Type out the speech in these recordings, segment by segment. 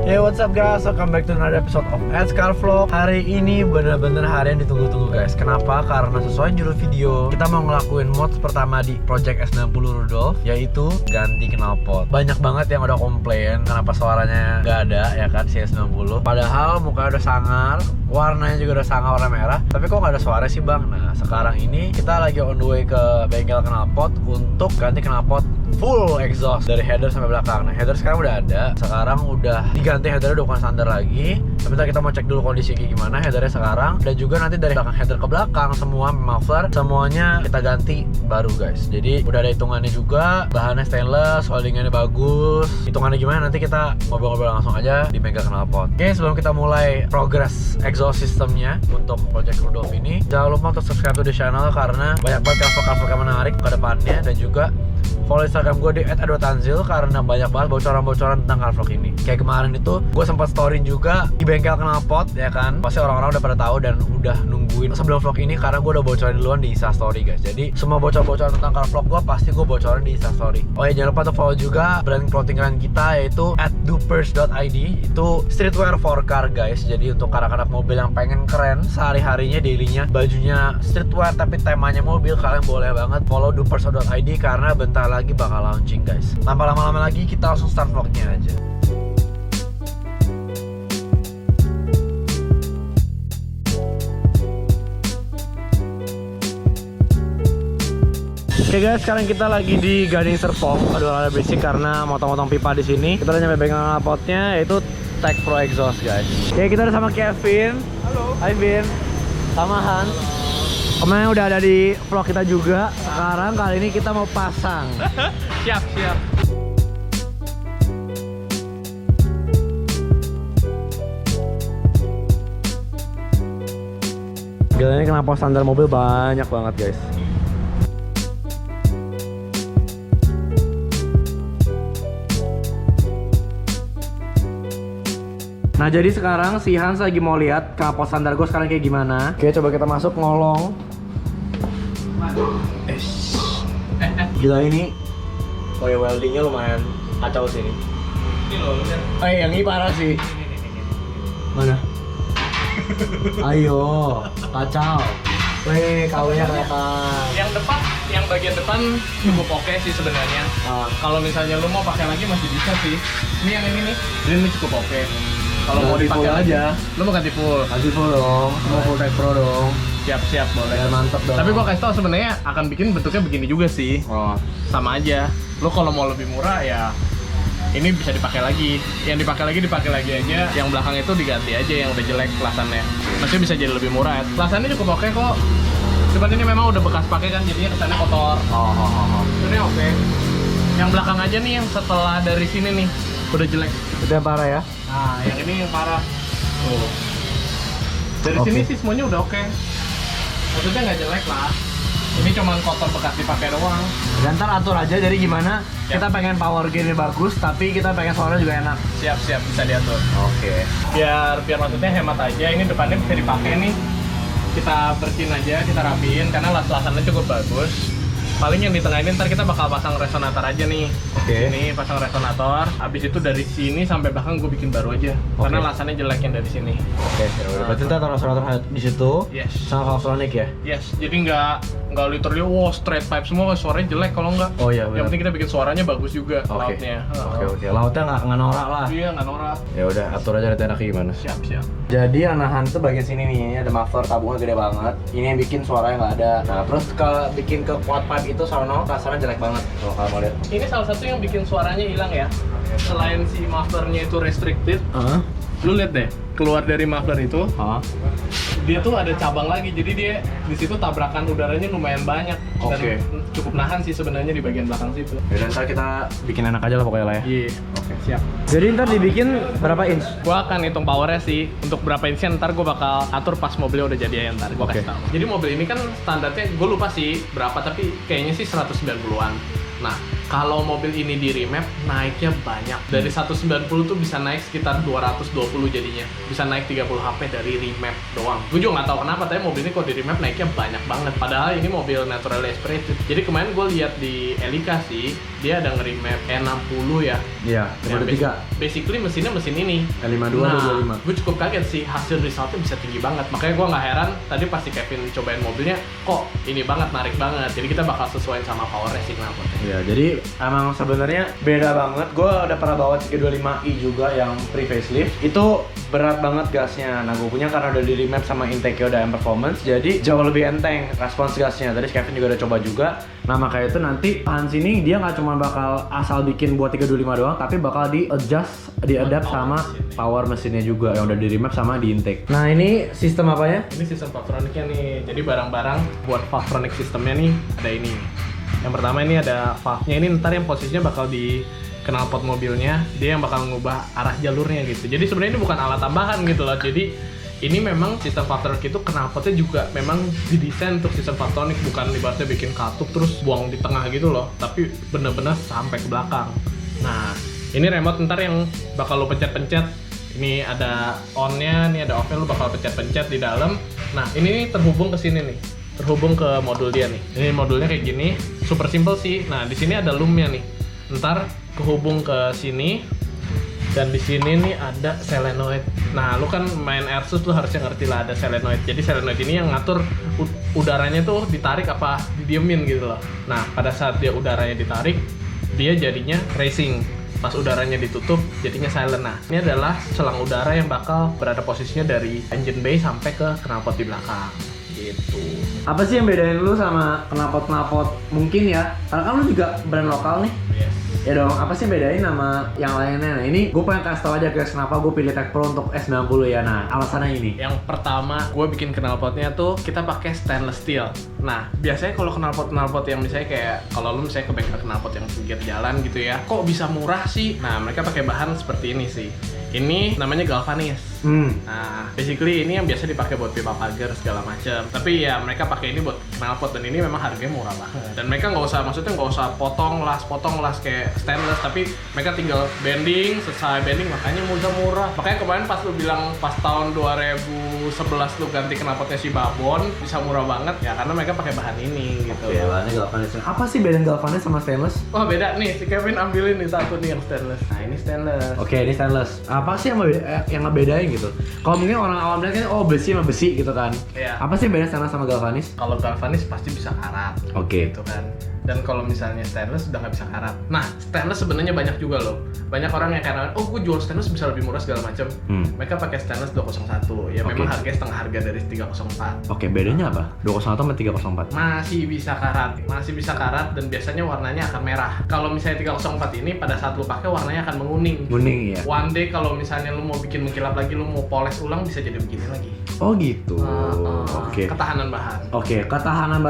Hey, what's up guys? Welcome back to another episode of Ed's Car Vlog. Hari ini bener-bener hari yang ditunggu-tunggu guys. Kenapa? Karena sesuai judul video, kita mau ngelakuin mods pertama di Project S60 Rudolph, yaitu ganti knalpot. Banyak banget yang udah komplain kenapa suaranya nggak ada ya kan si S60. Padahal mukanya udah sangar, warnanya juga udah sangar warna merah, tapi kok nggak ada suara sih bang? Nah sekarang ini kita lagi on the way ke bengkel knalpot untuk ganti knalpot full exhaust dari header sampai belakang. Nah header sekarang udah ada, sekarang udah diganti headernya, udah bukan standar lagi. Tapi kita mau cek dulu kondisi kayak gimana headernya sekarang, dan juga nanti dari belakang header ke belakang semua muffler semuanya kita ganti baru guys. Jadi udah ada hitungannya juga, bahannya stainless, holdingannya bagus. Hitungannya gimana nanti kita ngobrol-ngobrol langsung aja di bengkel knalpot. Oke, sebelum kita mulai progress exhaust systemnya untuk Project Rudolph ini, jangan lupa untuk subscribe to the channel karena banyak banget cover-cover yang menarik ke depannya, dan juga follow Instagram gue di @edwatanzil karena banyak banget bocoran-bocoran tentang car vlog ini. Kayak kemarin itu gue sempat storyin juga di bengkel knalpot ya kan. Pasti orang-orang udah pada tahu dan udah nungguin sebelum vlog ini karena gue udah bocorin duluan di Instastory guys. Jadi semua bocor-bocoran tentang car vlog gue pasti gue bocorin di Instastory. Oh ya, jangan lupa untuk follow juga brand clothingan kita yaitu @dupers.id. Itu streetwear for car guys. Jadi untuk anak-anak mobil yang pengen keren sehari-harinya, dailynya bajunya streetwear tapi temanya mobil, kalian boleh banget follow dupers.id karena bentar lagi bakal launching guys. Tanpa lama-lama lagi kita langsung start vlognya aja. Oke guys, sekarang kita lagi di Gading Serpong. Aduh, ada berisik karena motong-motong pipa di sini. Kita udah nyampe bengkel knalpotnya yaitu Tech Pro Exhaust guys. Oke, kita udah sama Kevin. Halo. Hai Vin. Sama Hans. Kemarin udah ada di vlog kita juga. Sekarang kali ini kita mau pasang. Siap. Gila, ini kenapa standar mobil banyak banget guys. Nah jadi sekarang si Hans lagi mau lihat knalpot standar gue sekarang kayak gimana. Oke, coba kita masuk ngolong. Gila ini wire weldingnya lumayan kacau sih ini. Ini loh, lihat. Yang ini parah sih. Mana? Ayo, kacau. Wih, KW-nya kelihatan. Yang depan, yang bagian depan cukup oke sih sebenarnya. Kalau misalnya lu mau pakai lagi masih bisa sih. Ini yang ini nih, ini cukup oke. Kalau mau dipakai aja, lu mau ganti full. Ganti full dong, mau full Tech Pro dong. Siap boleh. Ya, mantep dong. Tapi gua kasih tau sebenarnya akan bikin bentuknya begini juga sih. Oh, sama aja. Lu kalau mau lebih murah ya ini bisa dipakai lagi. Yang dipakai lagi aja. Yang belakang itu diganti aja yang udah jelek kelasannya. Maksudnya bisa jadi lebih murah. Kelasannya cukup oke kok. Cuman ini memang udah bekas pakai kan, jadinya kesannya kotor. Ini oke. Yang belakang aja nih yang setelah dari sini nih udah jelek. Itu yang parah ya? Nah, yang ini yang parah. Tuh. Dari sini sih semuanya udah oke. Maksudnya nggak jelek lah. Ini cuma kotor bekas dipakai doang. Dan ntar atur aja dari gimana. Kita pengen power gain-nya bagus, tapi kita pengen suaranya juga enak. Siap, bisa diatur. Oke. Biar maksudnya hemat aja. Ini depannya bisa dipakai nih. Kita bersihin aja, kita rapiin karena las-lasannya cukup bagus. Paling yang di tengah ini ntar kita bakal pasang resonator aja nih. Oke. Ini pasang resonator. Habis itu dari sini sampai belakang gue bikin baru aja. Karena lasannya jelek yang dari sini. Oke, berarti ntar taruh resonator di situ. Yes. Sama Valvetronic ya? Yes. Jadi nggak literally straight pipe semua, suaranya jelek kalau nggak. Oh iya, benar. Yang penting kita bikin suaranya bagus juga lautnya. Oke. Lautnya nggak norak lah. Iya, nggak norak. Ya udah, atur aja nanti enaknya gimana. Siap. Jadi yang nahan tuh bagian sini nih, ini ada muffler tabungnya gede banget. Ini yang bikin suaranya nggak ada. Nah terus kalau bikin ke quad pipe itu sono rasanya jelek banget kalau kamu mau lihat. Ini salah satu yang bikin suaranya hilang ya. Selain si mufflernya itu restricted, lu lihat deh, keluar dari muffler itu, dia tuh ada cabang lagi. Jadi dia di situ tabrakan udaranya lumayan banyak. Oke. Dan cukup nahan sih sebenarnya di bagian belakang situ. Ya ntar kita bikin enak aja lah pokoknya lah ya. Iya. Oke. Siap. Jadi ntar dibikin berapa inch? Gua akan hitung powernya sih. Untuk berapa inch ntar gua bakal atur pas mobilnya udah jadi ya, ntar gua kasih tahu. Jadi mobil ini kan standarnya gue lupa sih berapa, tapi kayaknya sih 190-an. Nah, kalau mobil ini di remap naiknya banyak. Dari 190 tuh bisa naik sekitar 220 jadinya. Bisa naik 30 HP dari remap doang. Gue juga nggak tahu kenapa, tapi mobil ini kalau di remap naiknya banyak banget. Padahal ini mobil naturally aspirated. Jadi kemarin gue lihat di Elika sih, dia ada nge-remap E60 ya. Iya, Basically mesinnya mesin ini. E52 Nah, gue cukup kaget sih, hasil resultnya bisa tinggi banget. Makanya gue nggak heran tadi pasti Kevin cobain mobilnya, kok ini banget, narik banget. Jadi kita bakal sesuaiin sama powernya sih knalpotnya. Iya, jadi emang sebenarnya beda banget. Gue udah pernah bawa CK25i juga yang pre-facelift. Itu berat banget gasnya. Nah, gue punya karena udah di remap sama intake udah M-Performance, jadi jauh lebih enteng respons gasnya. Tadi Kevin juga udah coba juga. Nah, makanya itu nanti Hans ini dia nggak cuma bakal asal bikin buat 325 doang, tapi bakal di-adapt sama power mesinnya juga yang udah di remap sama di intake. Nah, ini sistem apanya? Ini sistem Valvetronicnya nih. Jadi barang-barang buat Valvetronic sistemnya nih ada ini. Yang pertama ini ada valve-nya, ini ntar yang posisinya bakal di knalpot mobilnya, dia yang bakal ngubah arah jalurnya gitu. Jadi sebenarnya ini bukan alat tambahan gitu loh. Jadi ini memang sistem Valvetronic itu knalpotnya juga memang didesain untuk sistem Valvetronic, bukan ibaratnya bikin katup terus buang di tengah gitu loh, tapi bener-bener sampai ke belakang. Nah, ini remote ntar yang bakal lo pencet-pencet. Ini ada on-nya, ini ada off-nya, lo bakal pencet-pencet di dalam. Nah, ini nih terhubung ke sini nih. Terhubung ke modul dia nih. Ini modulnya kayak gini, super simple sih. Nah, di sini ada loom-nya nih. Ntar kehubung ke sini. Dan di sini nih ada solenoid. Nah, lu kan main airsus, lu harusnya ngerti lah ada solenoid. Jadi solenoid ini yang ngatur udaranya tuh ditarik apa didiemin gitu loh. Nah, pada saat dia udaranya ditarik, dia jadinya racing. Pas udaranya ditutup, jadinya silent. Nah, ini adalah selang udara yang bakal berada posisinya dari engine bay sampai ke knalpot di belakang. Gitu. Apa sih yang bedain lu sama knalpot-knalpot mungkin ya? Karena kan lu juga brand lokal nih. Yes. Ya dong, apa sih bedain sama yang lainnya? Nah, ini gue pengen kasih tau aja guys kenapa gue pilih Tech Pro untuk S90 ya. Nah, alasannya ini. Yang pertama, gue bikin knalpotnya tuh kita pakai stainless steel. Nah, biasanya kalau knalpot yang misalnya kayak kalau lu misalnya ke bengkel knalpot yang pinggir jalan gitu ya, kok bisa murah sih? Nah, mereka pakai bahan seperti ini sih. Ini namanya galvanis. Nah, basically ini yang biasa dipakai buat pipa pagar segala macam. Tapi ya mereka pakai ini buat knalpot dan ini memang harganya murah banget. Dan mereka nggak usah potong las kayak stainless, tapi mereka tinggal bending, selesai bending makanya murah. Makanya kemarin pas lu bilang pas tahun 2011 lu ganti knalpotnya si Babon bisa murah banget ya karena mereka pakai bahan ini gitu. Oke, bahannya galvanis. Apa sih beda galvanis sama stainless? Wah, beda nih, si Kevin ambilin nih satu nih yang stainless. Nah, ini stainless. Oke, ini stainless. Apa sih yang ngebedain gitu? Kalau mungkin orang awam bilang kan besi sama besi gitu kan. Iya. Apa sih beda stainless sama galvanis? Kalau galvanis pasti bisa karat. Oke. Gitu kan. Dan kalau misalnya stainless udah nggak bisa karat. Nah, stainless sebenarnya banyak juga loh. Banyak orang yang karena gue jual stainless bisa lebih murah segala macam. Mereka pakai stainless 201. Ya memang harganya setengah harga dari 304. Oke, bedanya apa? 201 sama 304? Masih bisa karat dan biasanya warnanya akan merah. Kalau misalnya 304 ini pada saat lu pakai warnanya akan menguning. Kuning ya. One day kalau misalnya lu mau bikin mengkilap lagi, lu mau poles ulang bisa jadi begini lagi. Oh gitu. Oke. Ketahanan bahan. Oke, ketahanan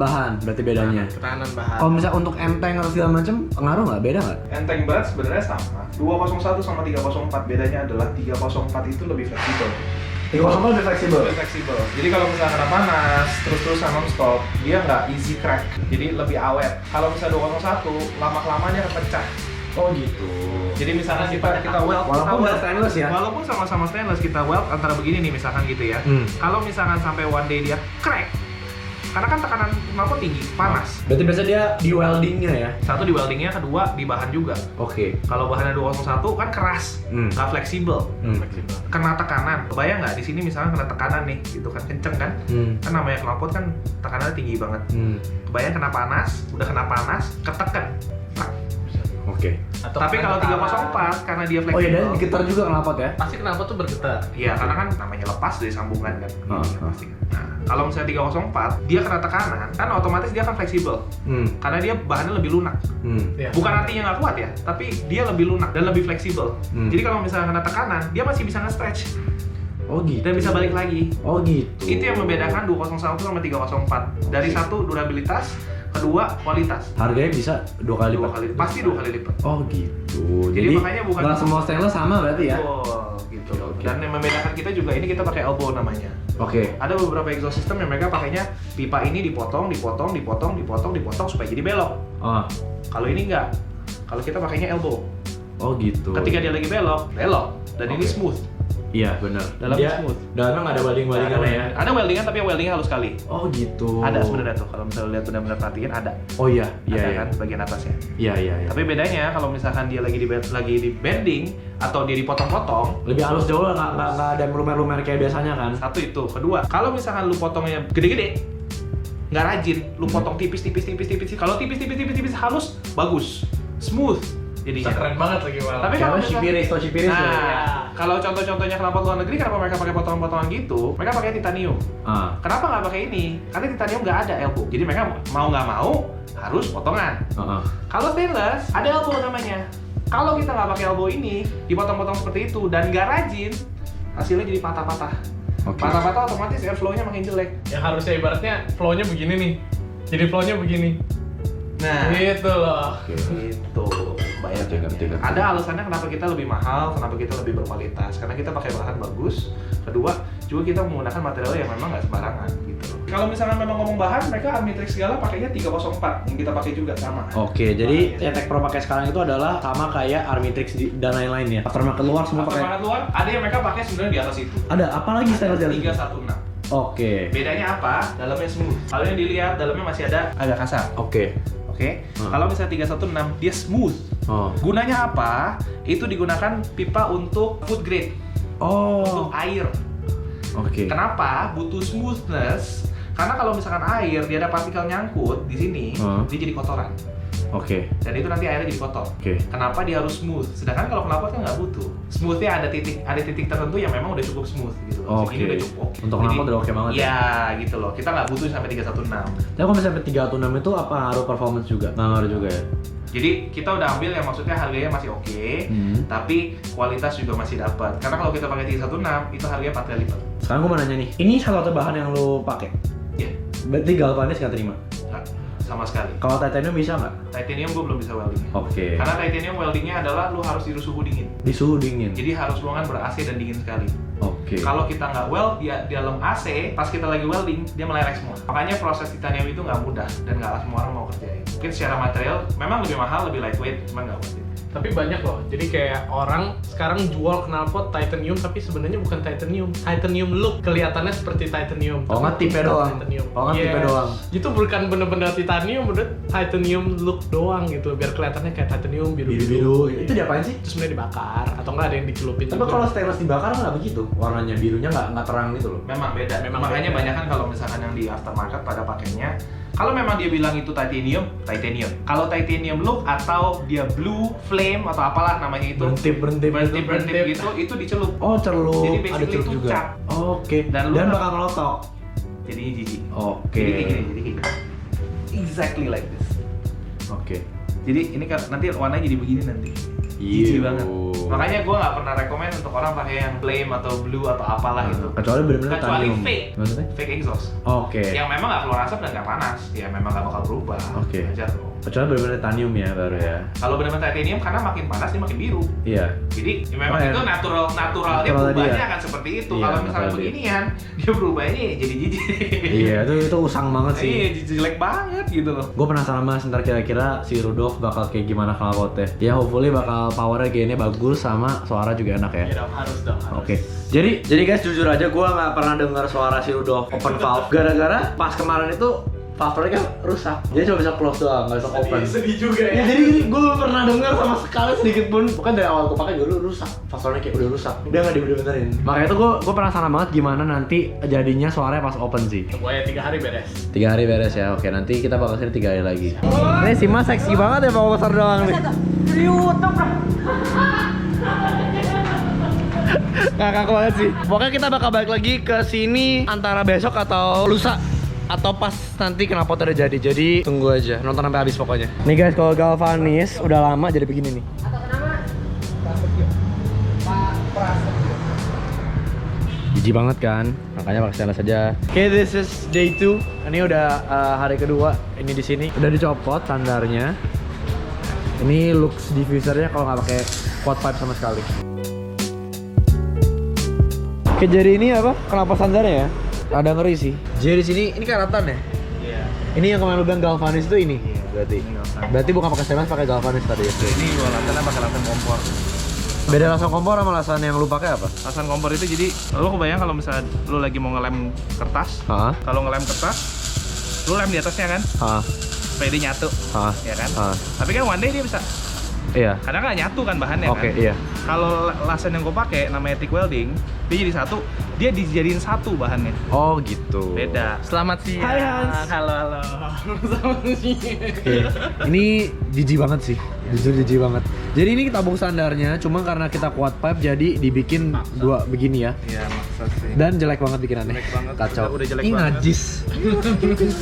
bahan berarti bedanya. Ketahanan bahan. Kalau misalnya untuk enteng atau segala macam, ngaruh nggak? Beda nggak? Enteng banget sebenarnya sama. 201 sama 304 bedanya adalah 304 itu lebih fleksibel. 304 lebih fleksibel. Lebih fleksibel. Jadi kalau misalnya kena panas, terus-terusan non-stop, dia nggak easy crack. Jadi lebih awet. Kalau misalnya 201, lama-kelamaan dia akan pecah. Oh gitu. Jadi misalnya kita weld, Walaupun udah stainless ya. walaupun sama-sama stainless kita weld antara begini nih misalkan gitu ya. Kalau misalkan sampai one day dia crack, karena kan tekanan knalpot tinggi, panas. Berarti biasa dia di weldingnya ya? Satu di weldingnya, kedua di bahan juga. Oke. Kalau bahannya 201 kan keras, nggak fleksibel. Kena tekanan, bayang nggak di sini misalnya kena tekanan nih, gitu kan kenceng kan? Kan namanya knalpot kan tekanannya tinggi banget. Kebayang kena panas, udah kena panas, ketekan. Oke. Tapi kalau 304 karena dia fleksibel. Oh iya, dan digetar juga knalpot ya? Pasti knalpot tuh bergetar. Iya, karena kan namanya lepas dari sambungan kan. Pasti. Nah, kalau misalnya 304 dia kena tekanan, kan otomatis dia akan fleksibel. Karena dia bahannya lebih lunak. Ya. Bukan artinya nggak kuat ya, tapi dia lebih lunak dan lebih fleksibel. Jadi kalau misalnya kena tekanan, dia masih bisa nge-stretch. Oh gitu. Dan bisa balik lagi. Oh gitu. Itu yang membedakan 201 sama 304. Dari satu durabilitas, kedua kualitas. Harganya bisa 2 kali lipat? Pasti 2 kali lipat. Oh gitu. Jadi makanya bukan nggak semua stainless sama berarti ya? Betul. gitu. Oke. Dan yang membedakan kita juga ini kita pakai elbow namanya. Oke. Ada beberapa exhaust system yang mereka pakainya pipa ini dipotong supaya jadi belok. Oh. Kalau ini enggak. Kalau kita pakainya elbow. Oh gitu. Ketika dia lagi belok. Dan ini Oke. smooth. Iya benar. Dalamnya smooth. Dalamnya nggak ada welding-weldingan ya? Ada weldingan tapi weldingnya halus sekali. Oh gitu. Ada sebenarnya tuh kalau misalnya lihat benar-benar perhatiin ada. Oh iya, Ada iya. kan bagian atasnya. Iya. Tapi bedanya kalau misalkan dia lagi di bending atau dia dipotong-potong, Lebih halus jauh lah, nggak ada lumer-lumer kayak biasanya kan? satu itu. Kedua, kalau misalkan lu potongnya gede-gede, nggak rajin, lu potong tipis. Kalau tipis halus, bagus, smooth. Jadinya. Keren banget lagi malah. Tapi kalau Kayak Shipiris nah, ya. kalau contoh-contohnya knalpot luar negeri, kenapa mereka pakai potongan-potongan gitu? Mereka pakai titanium. Ah. Kenapa nggak pakai ini? Karena titanium nggak ada elbow. Jadi mereka mau nggak mau harus potongan. Kalau stainless ada elbow namanya. Kalau kita nggak pakai elbow ini, dipotong-potong seperti itu dan nggak rajin, hasilnya jadi patah-patah. Oke. Patah-patah otomatis airflow-nya makin jelek. Yang harusnya ibaratnya flow-nya begini nih. Jadi flow-nya begini. Nah, Gitu loh. itu bayar. Ngerti. Ada alasannya kenapa kita lebih mahal, kenapa kita lebih berkualitas. Karena kita pakai bahan bagus. Kedua, juga kita menggunakan material yang memang nggak sembarangan gitu. Kalau misalnya memang ngomong bahan, mereka Armitrix segala pakainya 304 yang kita pakai juga sama. Oke, jadi yang Tech Pro pakai sekarang itu adalah sama kayak Armitrix dan lain-lain ya. Aftermarket luar semua pakai. Aftermarket luar, ada yang mereka pakai sebenarnya di atas itu. Ada apa lagi stainless steel? 316. Oke. Bedanya apa? Dalamnya smooth. Kalau yang dilihat dalamnya masih ada agak kasar. Oke. Oke. Kalau misalnya 316 dia smooth. Oh. Gunanya apa? Itu digunakan pipa untuk food grade, Oh. untuk air. Oke. Kenapa? Butuh smoothness. Karena kalau misalkan air dia ada partikel nyangkut di sini, dia jadi kotoran. Oke. Dan itu nanti airnya jadi kotor. Oke. Kenapa dia harus smooth? Sedangkan kalau knalpot kan nggak butuh. Smoothnya ada titik tertentu yang memang udah cukup smooth gitu. Oke. Segini udah cukup. Untuk knalpot udah oke banget. Iya, gitu loh. Kita nggak butuh sampai 316. Tapi kalau misalnya 316 itu apa ngaruh performance juga? Nggak ngaruh juga ya? Jadi kita udah ambil yang maksudnya harganya masih oke, tapi kualitas juga masih dapat. Karena kalau kita pakai 316 itu harganya 4 kali lipat. Sekarang gue mau nanya nih, ini satu bahan yang lo pakai? Iya. Berarti galvanis nggak terima? Nggak, sama sekali. Kalau titanium bisa nggak? Titanium gue belum bisa welding. Oke. Karena titanium weldingnya adalah lu harus di suhu dingin. Di suhu dingin? Jadi harus ruangan ber-AC dan dingin sekali. Oke. Kalau kita nggak weld di dalam AC, pas kita lagi welding dia meleleh semua. Makanya proses titanium itu nggak mudah dan nggak semua orang mau kerjain. Mungkin secara material memang lebih mahal, lebih lightweight, cuman nggak worth it. Tapi banyak loh, jadi kayak orang sekarang jual knalpot titanium tapi sebenarnya bukan titanium. Titanium look, kelihatannya seperti titanium. Oh, nggak tipe bukan doang. Titanium. Oh, nggak tipe doang. Itu bukan bener-bener titanium, bener titanium look doang gitu, biar kelihatannya kayak titanium Biru-biru. Itu diapain sih? Terus sebenarnya dibakar atau enggak ada yang dicelupin. Tapi juga. kalau stainless dibakar nggak begitu? Warnanya birunya nggak terang gitu loh. Memang beda. Memang Makanya beda. banyak kan kalau misalkan yang di aftermarket pada pakainya, kalau memang dia bilang itu titanium. Kalau titanium look atau dia blue flame atau apalah namanya itu. Berhenti gitu, itu dicelup. Oh, celup. Jadi Ada basically celup itu juga. cat. Oke. Dan Dan lu- bakal ngelotok. Jadinya jijik. Oke. Jadi kayak gini. Exactly like this. Oke. Jadi ini kan nanti warnanya jadi begini nanti. Jijik banget. Makanya gue nggak pernah rekomend untuk orang pakai yang flame atau blue atau apalah gitu. Kecuali benar-benar Kecuali titanium. fake. Maksudnya? Fake exhaust. Oke. Yang memang nggak keluar asap dan nggak panas. Ya memang nggak bakal berubah. Oke. Wajar kok. Kecuali benar-benar titanium ya baru ya. Kalau benar-benar titanium karena makin panas dia makin biru. Iya. Jadi ya memang Oh, ya. itu naturalnya Natural berubahnya dia. akan seperti itu. Iya, Kalau misalnya natural dia. beginian dia berubahnya jadi jijik. Iya, itu usang banget sih. Iya, jelek banget gitu loh. Gue penasaran mas, ntar kira-kira si Rudolf bakal kayak gimana knalpotnya. Ya hopefully bakal powernya gainnya bagus sama suara juga enak ya. Ya dong, harus dong. Harus. Oke, jadi guys jujur aja gue nggak pernah dengar suara si Rudolf open valve gara-gara pas kemarin itu valve kan rusak, jadi cuma bisa close doang, nggak bisa open. Sedih juga Ya ya. jadi gue belum pernah dengar sama sekali sedikit pun. Bukan dari awal gue pakai dulu rusak, valve kayak udah rusak, dia nggak dibenerin. Makanya itu gue penasaran banget gimana nanti jadinya suaranya pas open sih. Tunggu aja 3 hari beres. 3 hari beres ya, oke nanti kita bakal sini 3 hari lagi. Ini si Mas seksi banget ya Pak Besar doang nih. Ngakak banget sih. Pokoknya kita bakal balik lagi ke sini antara besok atau lusa. Atau pas nanti knalpot udah jadi. Jadi tunggu aja, nonton sampai habis pokoknya. Nih guys, kalau galvanis udah lama jadi begini nih. Jijik banget kan, makanya pakai stainless aja. Oke, this is day 2. Ini udah hari kedua. Ini di sini udah dicopot sandarnya. Ini lux diffusernya kalau nggak pakai quad pipe sama sekali. Oke, jadi ini apa? Kenapa standarnya ya? Ada ngeri sih. Jadi di sini ini karatan ya? Iya. Ini yang kemarin lu bilang galvanis itu ini. Berarti. Berarti bukan pakai stainless, pakai galvanis tadi ya. Ini gua lasannya pakai lasan kompor. Beda lasan kompor sama lasan yang lu pakai apa? Lasan kompor itu jadi lu kebayang kalau misalnya lu lagi mau ngelem kertas, Hah? kalau ngelem kertas, lu lem di atasnya kan, Hah? supaya dia nyatu, Hah? ya kan? Hah? Tapi kan one day dia bisa, Iya. kadang nggak nyatu kan bahannya Oke, kan. iya. Kalau lasan yang gue pakai namanya TIG welding, dia jadi satu, dia dijadiin satu bahannya. Oh gitu. Beda. Selamat siang. Hai, Hans. Halo. Selamat siang. Oke. Ini jijik banget sih. Jujur jijik banget. Jadi ini tabung standarnya, cuma karena kita kuat pipe jadi dibikin dua begini ya. Iya, maksa sih. Dan jelek banget bikinannya. Jelek banget. Kacau. Udah jelek Ih, banget. najis.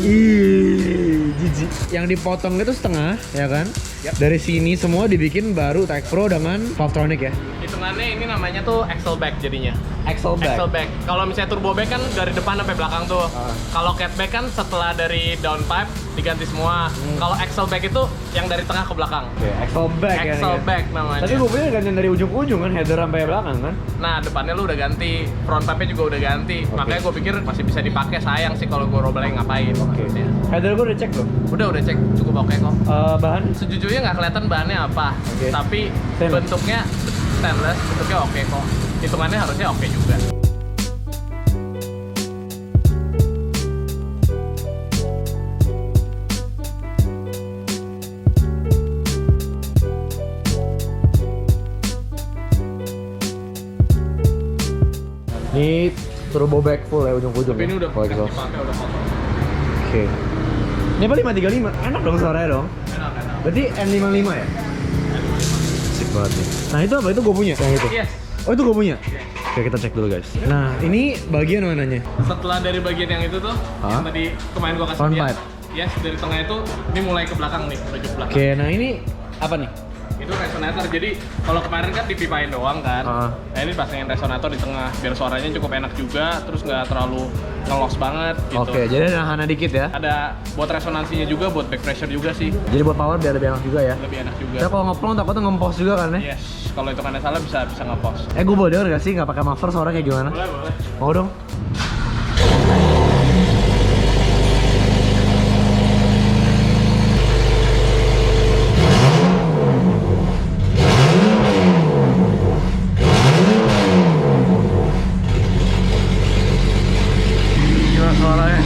Ih, jijik. Yang dipotong itu setengah, ya kan? Yap. Dari sini semua dibikin baru Tech Pro dengan Valvetronic ya. Hitungannya ini namanya tuh axle back jadinya. Axle Axle back. Kalau misalnya turbo back kan dari depan sampai belakang tuh. Kalau cat back kan setelah dari downpipe diganti semua. Kalau axle back itu yang dari tengah ke belakang. Oke, axle back ya. Axle back namanya. Tadi gue punya ganti dari ujung ke ujung kan, header sampai belakang kan? Nah, depannya lu udah ganti, front pipe-nya juga udah ganti. Oke. Makanya gue pikir masih bisa dipakai, sayang sih kalau gue robleng ngapain. maksudnya. Header gue udah cek loh. Udah cek, cukup oke kok. Bahan Sejujurnya nggak kelihatan bahannya apa, Oke. tapi Stainless. bentuknya stainless, bentuknya oke kok. Hitungannya harusnya oke juga. ini turbo back full ya ujung ke ujung. Tapi ini ya? udah Full bekas exhaust. dipakai, udah kotor. Oke. Ini apa 535? Enak dong suaranya dong. Enak. Berarti N55 ya? Asik banget nih. Nah itu apa? Itu gue punya? Yang itu? Yes. Oh itu gue punya? Oke kita cek dulu guys. Nah ini bagian mananya? Setelah dari bagian yang itu tuh, Hah? yang tadi kemarin gua kasih Front lihat. pipe? Yes, dari tengah itu, ini mulai ke belakang nih, menuju ke belakang. Oke nah ini apa nih? Itu resonator, jadi kalau kemarin kan dipipain doang kan. Nah ini pasangin resonator di tengah, biar suaranya cukup enak juga, terus nggak terlalu ngelos banget gitu. Oke jadi ada hana dikit ya. Ada buat resonansinya juga, buat back pressure juga sih, Jadi buat power biar lebih enak juga ya. lebih enak juga. Kita kalau ngeplong takutnya ngempos juga kan ya? Yes, kalau itu karena salah bisa nge-pause. Gue boleh denger gak sih nggak pakai muffler suara kayak gimana? Boleh. Mau dong? Gila suaranya.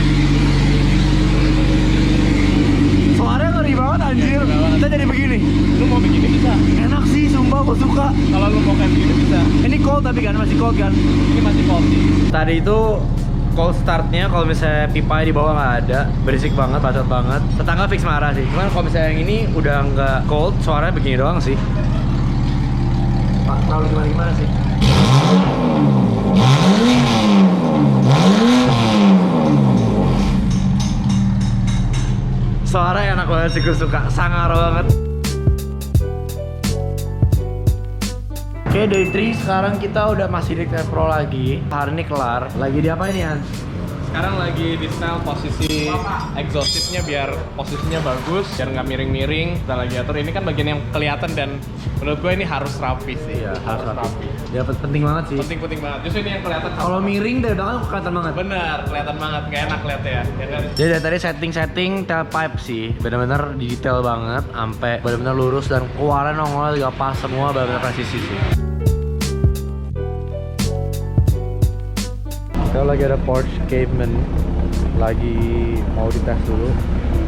Suaranya ngeri banget anjir. Kita jadi begini. Lu mau begini bisa. Enak sih, sumpah gue suka. Kalau lu mau kayak begini bisa. Ini cold tapi kan masih cold kan? Ini masih cold sih. Tadi itu cold startnya kalau misalnya pipa di bawah nggak ada, berisik banget, bacot banget. Tetangga fix marah sih. Cuman kalau misalnya yang ini udah nggak cold, suaranya begini doang sih. Pak, tahu gimana sih? Suara enak banget sih, gue suka. Sangar banget. Oke, day 3 sekarang kita udah masih di Tech Pro lagi. Hari ini kelar. Lagi di apa ini, Hans? Sekarang lagi di setel posisi exhaustnya biar posisinya bagus, biar nggak miring-miring. Kita lagi atur. Ini kan bagian yang kelihatan dan menurut gue ini harus rapi sih. Iya, harus rapi. Ya penting banget sih. Penting banget. Justru ini yang kelihatan. Kalau miring dari belakang kelihatan banget. Bener, kelihatan banget. Nggak enak lihatnya ya kan? Jadi dari tadi setting tailpipe sih, bener-bener detail banget, sampai bener-bener lurus dan keluaran nongol juga pas semua, bener-bener presisi sih. Kita lagi ada Porsche Cayman, lagi mau dites dulu.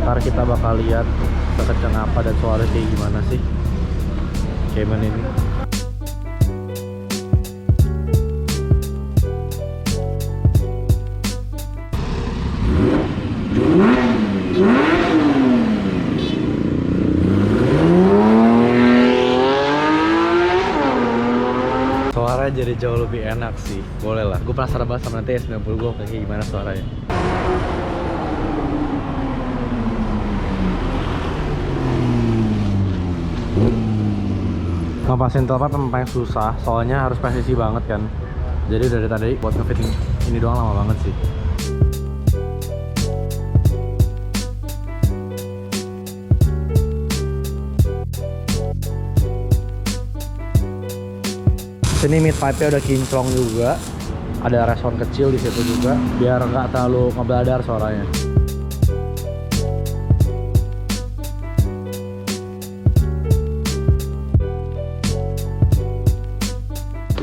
Ntar kita bakal lihat sekencang apa dan suaranya kayak gimana sih Cayman ini. Suara jadi jauh lebih enak sih, boleh lah. Gue penasaran banget sama nanti S90 gue kayak gimana suaranya. Ngepasin tailpipe memang paling susah, soalnya harus presisi banget kan. Jadi dari tadi buat ngefitting ini doang lama banget sih. Sini mid pipe-nya udah kinclong juga, Ada respon kecil di situ juga biar nggak terlalu ngebladar suaranya.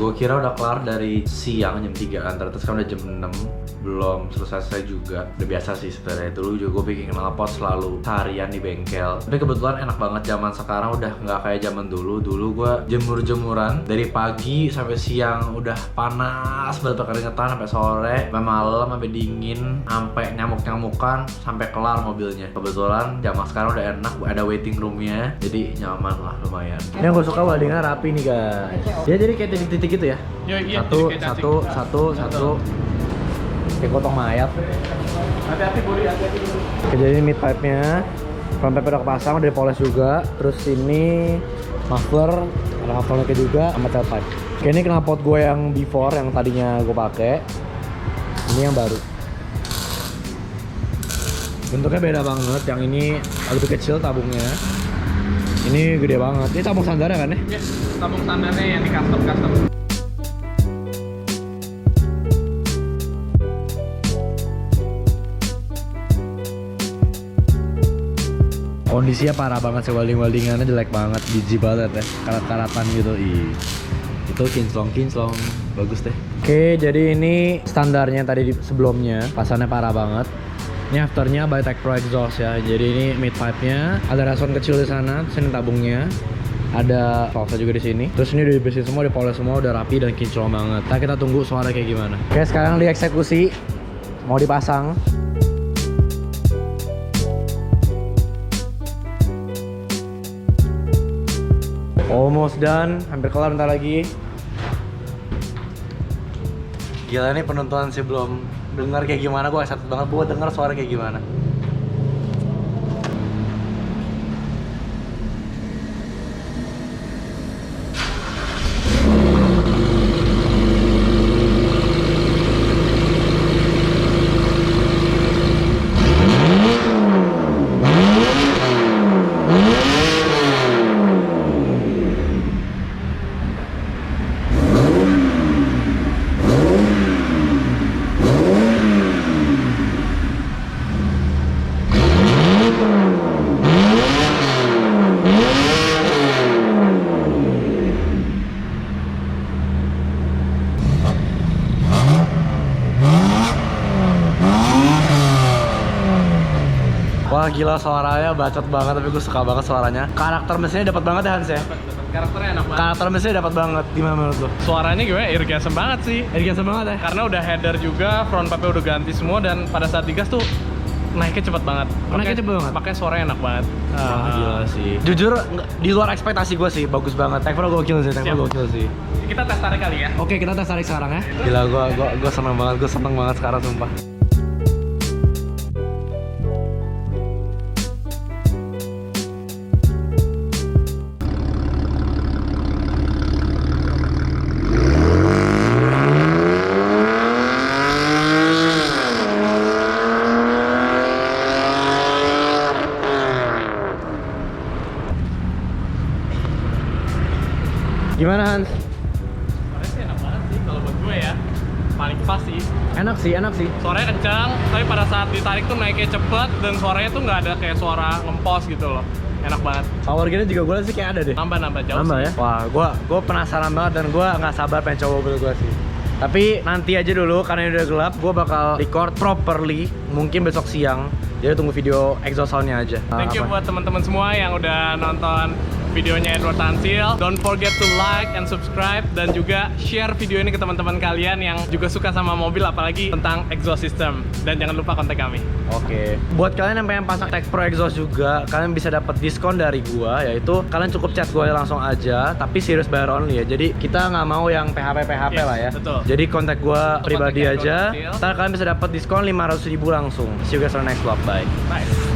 Gue kira udah kelar dari siang jam 3 ternyata sekarang udah jam 6. Belum selesai juga. Udah biasa sih sebenarnya. Dulu juga gue bikin knalpot selalu seharian di bengkel. Tapi kebetulan enak banget, zaman sekarang udah nggak kayak zaman dulu. Dulu gue jemur-jemuran dari pagi sampai siang, udah panas banget, keringetan sampai sore, sampai malam, sampai dingin, sampai nyamuk-nyamukan, sampai kelar mobilnya. Kebetulan zaman sekarang udah enak, ada waiting roomnya, jadi nyaman lah lumayan. Ini yang gue suka weldingnya rapi nih guys. Ya jadi kayak titik-titik gitu ya. Iya, Satu. Kayak gotong mayat. Hati-hati Budi, hati-hati. Oke, jadi ini mid pipe-nya, front pipe udah kepasang, udah dipoles juga. Terus ini muffler, ada mufflernya juga, sama tailpipe. Oke, ini knalpot gue yang before, yang tadinya gue pakai. Ini yang baru. Bentuknya beda banget, yang ini lebih kecil tabungnya. Ini gede banget. Ini tabung standarnya kan ya? Iya, tabung standarnya yang di custom. Kondisinya parah banget sih, weldingannya jelek banget, jijik banget ya, karat-karatan gitu. Itu kinclong, bagus deh. Oke, jadi ini standarnya tadi sebelumnya, pasannya parah banget. Ini afternya by Tech Pro exhaust ya. Jadi ini mid pipe-nya, ada reson kecil di sana, terus ini tabungnya. Ada valve juga di sini. Terus ini udah dibersihin semua, dipoles semua, udah rapi dan kinclong banget. Nah, kita tunggu suara kayak gimana. Oke, sekarang dieksekusi, mau dipasang. Almost done, hampir kelar bentar lagi. Gila nih penonton sih belum dengar kayak gimana, gue excited banget buat denger suara kayak gimana. Wah gila, suaranya bacot banget, tapi gue suka banget suaranya. Karakter mesinnya dapat banget ya Hans ya? Karakternya enak banget. Karakter mesinnya dapat banget. Gimana menurut lo? Suaranya gimana? Irgasem banget sih. Irgasem banget ya? Karena udah header juga, front pipe udah ganti semua, dan pada saat digas tuh naiknya cepet banget. Naiknya cepet banget? Makanya suaranya enak banget. Gila sih. Jujur, di luar ekspektasi gue sih, bagus banget. Tech Pro gokil sih, Kita tes tarik kali ya? Oke, kita tes tarik sekarang ya. Gila, gue seneng banget sekarang sumpah. Gimana Hans? Suaranya sih enak banget sih kalau buat gue ya. Paling pas sih. Enak sih. Suaranya kencang, tapi pada saat ditarik tuh naiknya cepet, dan suaranya tuh nggak ada kayak suara ngempos gitu loh. Enak banget. Power gear juga gue sih kayak ada deh. Nambah jauh Nambah sih. Ya? Wah, gue penasaran banget dan gue nggak sabar pengen coba mobil gue sih. Tapi nanti aja dulu karena ini udah gelap, gue bakal record properly mungkin besok siang. Jadi tunggu video exhaust sound-nya aja. Thank you buat teman-teman semua yang udah nonton videonya Edward Tansil. Don't forget to like and subscribe, dan juga share video ini ke teman-teman kalian yang juga suka sama mobil, apalagi tentang exhaust system. Dan jangan lupa kontak kami. Oke. Buat kalian yang pengen pasang Tech Pro exhaust juga, kalian bisa dapat diskon dari gua, yaitu kalian cukup chat gua langsung aja, tapi serious buyer only ya. Jadi kita nggak mau yang PHP Yes, lah ya. betul. Jadi kontak gua pribadi Kontak aja. Edward Tansil. Ntar kalian bisa dapat diskon 500.000 langsung. See you guys on the next vlog. Bye. Bye.